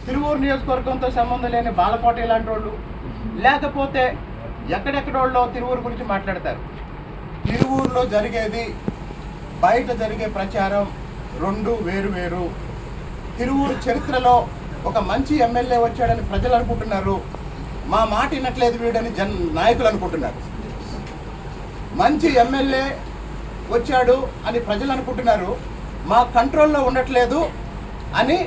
తిరువూరు నియోజకవర్గంతో సంబంధం లేని బాలకోట ఇలాంటి వాళ్ళు, లేకపోతే ఎక్కడెక్కడోళ్ళో తిరువూరు గురించి మాట్లాడతారు. తిరువూరులో జరిగేది బయట జరిగే ప్రచారం రెండు వేరు వేరు. తిరువూరు చరిత్రలో ఒక మంచి ఎమ్మెల్యే వచ్చాడని ప్రజలు అనుకుంటున్నారు, మా మాట వినట్లేదు వీడని నాయకులు అనుకుంటున్నారు. మంచి ఎమ్మెల్యే వచ్చాడు అని ప్రజలు అనుకుంటున్నారు, మా కంట్రోల్లో ఉండట్లేదు అని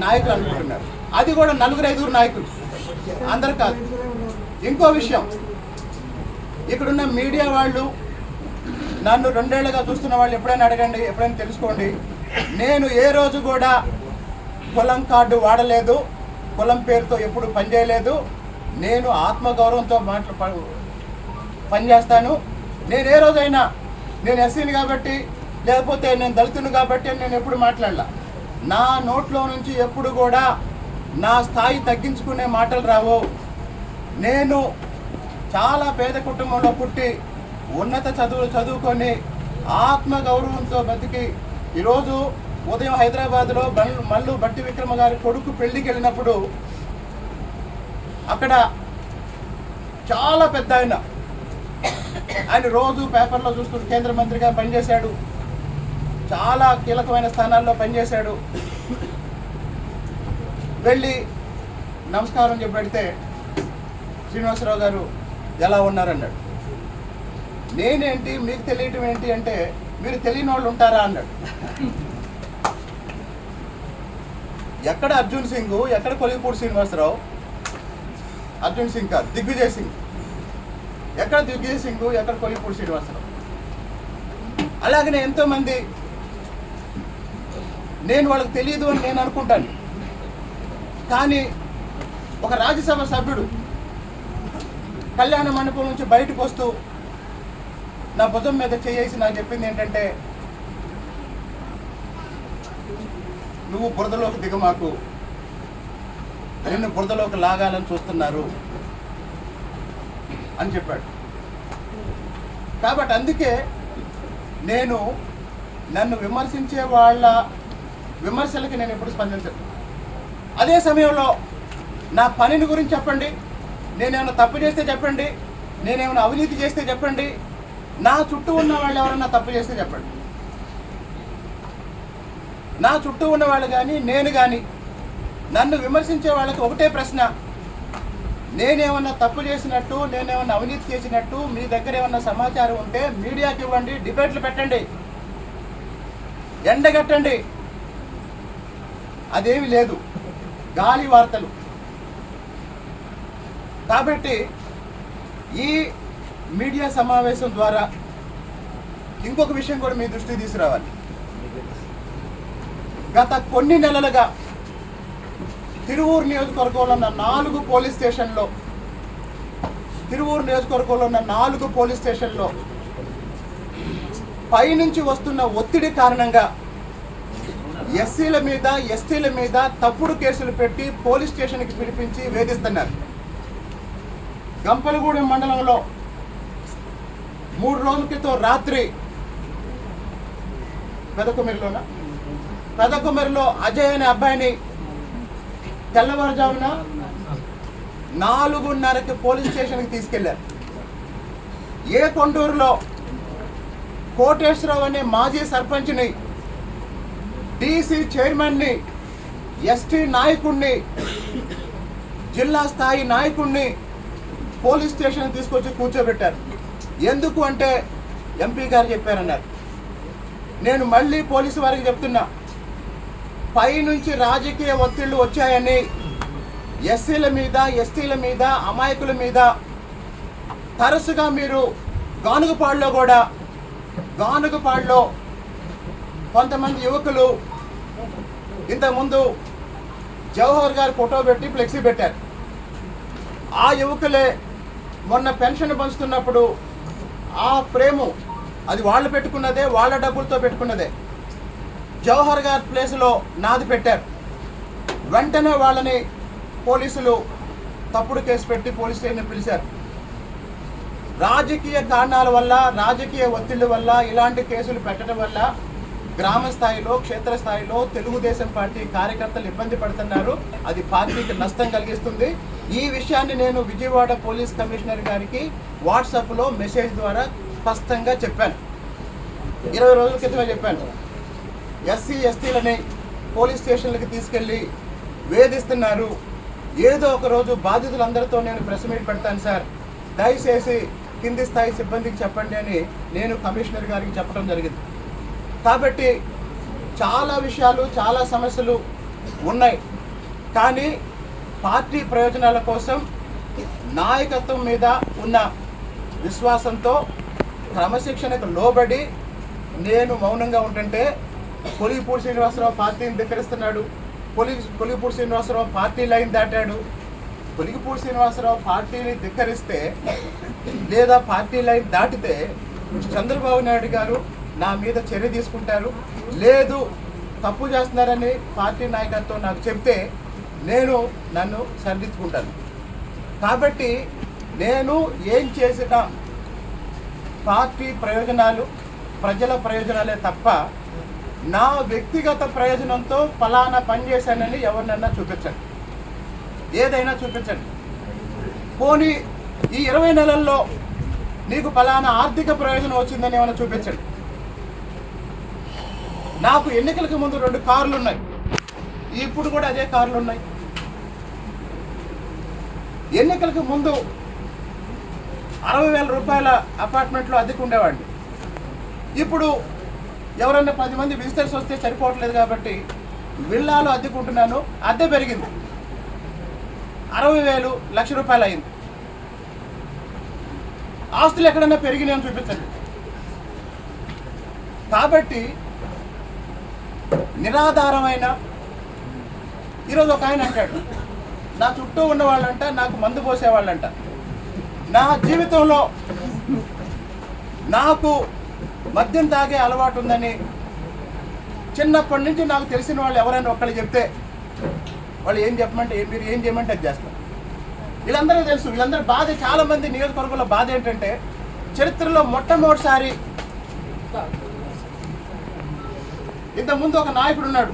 నాయకులు అనుకుంటున్నారు. అది కూడా 4-5 నాయకులు, అందరు కాదు. ఇంకో విషయం, ఇక్కడున్న మీడియా వాళ్ళు, నన్ను 2 ఏళ్లుగా చూస్తున్న వాళ్ళు ఎప్పుడైనా అడగండి, ఎప్పుడైనా తెలుసుకోండి. నేను ఏ రోజు కూడా కులం కార్డు వాడలేదు, కులం పేరుతో ఎప్పుడు పనిచేయలేదు. నేను ఆత్మగౌరవంతో పనిచేస్తాను. నేను ఏ రోజైనా నేను ఎస్సీని కాబట్టి, లేకపోతే నేను దళితుని కాబట్టి నేను ఎప్పుడు మాట్లాడలా. నా నోట్లో నుంచి ఎప్పుడు కూడా నా స్థాయి తగ్గించుకునే మాటలు రావు. నేను చాలా పేద కుటుంబంలో పుట్టి ఉన్నత చదువులు చదువుకొని ఆత్మగౌరవంతో బతికి ఈరోజు ఉదయం హైదరాబాద్లో మల్లు బట్టి విక్రమ గారి కొడుకు పెళ్లికి వెళ్ళినప్పుడు అక్కడ చాలా పెద్ద ఆయన రోజు పేపర్లో చూస్తూ కేంద్ర మంత్రిగా పనిచేశాడు, చాలా కీలకమైన స్థానాల్లో పనిచేశాడు. వెళ్ళి నమస్కారం చెప్పి పెడితే శ్రీనివాసరావు గారు ఎలా ఉన్నారన్నాడు. నేనేంటి మీకు తెలియటం ఏంటి అంటే, మీరు తెలియని వాళ్ళు ఉంటారా అన్నాడు. ఎక్కడ అర్జున్ సింగ్, ఎక్కడ కొలిపూడి శ్రీనివాసరావు? అర్జున్ సింగ్ కాదు, దిగ్విజయ్ సింగ్. ఎక్కడ దిగ్విజయ్ సింగ్, ఎక్కడ కొలిపూడి శ్రీనివాసరావు? అలాగనే ఎంతోమంది నేను వాళ్ళకి తెలియదు అని నేను అనుకుంటాను. కానీ ఒక రాజ్యసభ సభ్యుడు కళ్యాణ మండపం నుంచి బయటకు వస్తూ నా భుజం మీద చేసి నాకు చెప్పింది ఏంటంటే, నువ్వు బురదలోకి దిగమాకు, నిన్ను బురదలోకి లాగాలని చూస్తున్నారు అని చెప్పాడు. కాబట్టి అందుకే నేను నన్ను విమర్శించే వాళ్ళ విమర్శలకి నేను ఎప్పుడు స్పందించను. అదే సమయంలో నా పనిని గురించి చెప్పండి, నేనేమైనా తప్పు చేస్తే చెప్పండి, నేనేమైనా అవినీతి చేస్తే చెప్పండి, నా చుట్టూ ఉన్న వాళ్ళు ఎవరన్నా తప్పు చేస్తే చెప్పండి. నా చుట్టూ ఉన్న వాళ్ళు కానీ నేను కానీ నన్ను విమర్శించే వాళ్ళకి ఒకటే ప్రశ్న, నేనేమన్నా తప్పు చేసినట్టు, నేనేమన్నా అవినీతి చేసినట్టు మీ దగ్గర ఏమన్నా సమాచారం ఉంటే మీడియాకి ఇవ్వండి, డిబేట్లు పెట్టండి, ఎండగట్టండి. అదేమి లేదు, గాలి వార్తలు. కాబట్టి ఈ మీడియా సమావేశం ద్వారా ఇంకొక విషయం కూడా మీ దృష్టికి తీసుకురావాలి. గత కొన్ని నెలలుగా తిరువూరు నియోజకవర్గంలో ఉన్న 4 పోలీస్ స్టేషన్లో, తిరువూరు నియోజకవర్గంలో ఉన్న 4 పోలీస్ స్టేషన్లో పైనుంచి వస్తున్న ఒత్తిడి కారణంగా ఎస్సీల మీద, ఎస్టీల మీద తప్పుడు కేసులు పెట్టి పోలీస్ స్టేషన్కి పిలిపించి వేధిస్తున్నారు. గంపలగూడెం మండలంలో 3 రోజుల క్రితం రాత్రి పెదకుమెరిలో అజయ్ అనే అబ్బాయిని తెల్లవారుజామున 4:30కి పోలీస్ స్టేషన్కి తీసుకెళ్లారు. ఏ కొండూరులో కోటేశ్వరరావు అనే మాజీ సర్పంచ్ని, డీసీ చైర్మన్ని, ఎస్టీ నాయకుడిని, జిల్లా స్థాయి నాయకుడిని పోలీస్ స్టేషన్ తీసుకొచ్చి కూర్చోబెట్టారు. ఎందుకు అంటే ఎంపీ గారు చెప్పారన్నారు. నేను మళ్ళీ పోలీసు వారికి చెప్తున్నా, పైనుంచి రాజకీయ ఒత్తిళ్లు వచ్చాయని ఎస్సీల మీద, ఎస్టీల మీద, అమాయకుల మీద తరచుగా మీరు గానుగపాడులో కొంతమంది యువకులు ఇంతకుముందు జవహర్ గారి ఫోటో పెట్టి ఫ్లెక్సీ పెట్టారు. ఆ యువకులే మొన్న పెన్షన్ పంచుతున్నప్పుడు ఆ ఫ్రేము అది వాళ్ళు పెట్టుకున్నదే, వాళ్ళ డబ్బులతో పెట్టుకున్నదే, జవహర్ గారి ప్లేస్లో నాది పెట్టారు. వెంటనే వాళ్ళని పోలీసులు తప్పుడు కేసు పెట్టి పోలీస్ స్టేషన్ పిలిచారు. రాజకీయ కారణాల వల్ల, రాజకీయ ఒత్తిళ్ల వల్ల ఇలాంటి కేసులు పెట్టడం వల్ల గ్రామ స్థాయిలో క్షేత్రస్థాయిలో తెలుగుదేశం పార్టీ కార్యకర్తలు ఇబ్బంది పడుతున్నారు. అది పార్టీకి నష్టం కలిగిస్తుంది. ఈ విషయాన్ని నేను విజయవాడ పోలీస్ కమిషనర్ గారికి వాట్సాప్లో మెసేజ్ ద్వారా స్పష్టంగా చెప్పాను. 20 రోజుల క్రితమే చెప్పాను. ఎస్సీ ఎస్టీలని పోలీస్ స్టేషన్లకి తీసుకెళ్ళి వేధిస్తున్నారు. ఏదో ఒక రోజు బాధితులందరితో నేను ప్రెస్ మీట్ పెడతాను సార్, దయచేసి కింది స్థాయి సిబ్బందికి చెప్పండి అని నేను కమిషనర్ గారికి చెప్పడం జరిగింది. కాబట్టి చాలా విషయాలు, చాలా సమస్యలు ఉన్నాయి. కానీ పార్టీ ప్రయోజనాల కోసం నాయకత్వం మీద ఉన్న విశ్వాసంతో క్రమశిక్షణకు లోబడి నేను మౌనంగా ఉంటుంటే కొలిగిపూడి శ్రీనివాసరావు పార్టీని ధిక్కరిస్తున్నాడు. Koligipudi Srinivasarao party line దాటాడు. కొలిగిపూడి శ్రీనివాసరావు పార్టీని ధిక్కరిస్తే లేదా పార్టీ లైన్ దాటితే చంద్రబాబు నాయుడు గారు నా మీద చర్య తీసుకుంటారు. లేదు తప్పు చేస్తున్నారని పార్టీ నాయకత్వం నాకు చెప్తే నన్ను సరిదిద్దుకుంటాను. కాబట్టి నేను ఏం చేసినా పార్టీ ప్రయోజనాలు, ప్రజల ప్రయోజనాలే తప్ప నా వ్యక్తిగత ప్రయోజనంతో ఫలానా పని చేశానని ఎవరినన్నా చూపించండి, ఏదైనా చూపించండి. పోనీ ఈ 20 నెలల్లో నీకు ఫలానా ఆర్థిక ప్రయోజనం వచ్చిందని ఏమైనా చూపించండి. నాకు ఎన్నికలకు ముందు 2 కార్లు ఉన్నాయి, ఇప్పుడు కూడా అదే కార్లు ఉన్నాయి. ఎన్నికలకు ముందు 60,000 రూపాయల అపార్ట్మెంట్లో అద్దెకు ఉండేవాడిని. ఇప్పుడు ఎవరన్నా 10 మంది విజిటర్స్ వస్తే సరిపోవట్లేదు కాబట్టి విల్లాలో అద్దెకుంటున్నాను. అద్దె పెరిగింది, 60,000 లక్ష రూపాయలు అయింది. ఆస్తులు ఎక్కడన్నా పెరిగినాయని చూపించండి. కాబట్టి నిరాధారమైన ఈరోజు ఒక ఆయన అంటాడు, నా చుట్టూ ఉన్నవాళ్ళంట నాకు మందు పోసేవాళ్ళంట. నా జీవితంలో నాకు మద్యం తాగే అలవాటు ఉందని చిన్నప్పటి నుంచి నాకు తెలిసిన వాళ్ళు ఎవరైనా ఒక్కళ్ళు చెప్తే వాళ్ళు మీరు ఏం చేయమంటే అది చేస్తారు. వీళ్ళందరూ తెలుసు. వీళ్ళందరూ బాధ, చాలామంది నియోజకవర్గంలో బాధ ఏంటంటే చరిత్రలో మొట్టమొదటిసారి ఇంతకుముందు ఒక నాయకుడు ఉన్నాడు,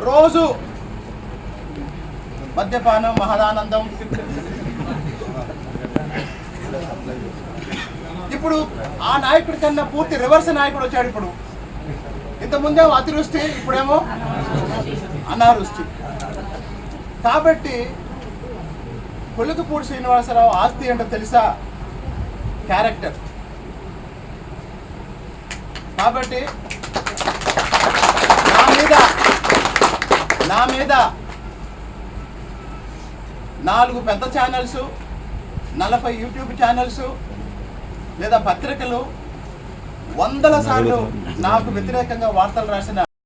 రోజు మద్యపానం, మహదానందం. ఇప్పుడు ఆ నాయకుడి కన్నా పూర్తి రివర్స్ నాయకుడు వచ్చాడు. ఇప్పుడు ఇంతకుముందేమో అతివృష్టి, ఇప్పుడేమో అనావృష్టి. కాబట్టి కొలిగిపూడి శ్రీనివాసరావు ఆస్తి ఏంటో తెలుసా? క్యారెక్టర్. కాబట్టి నా మీద 4 పెద్ద ఛానల్స్, 40 యూట్యూబ్ ఛానల్స్ లేదా పత్రికలు 100ల సార్లు నాకు వ్యతిరేకంగా వార్తలు రాసిన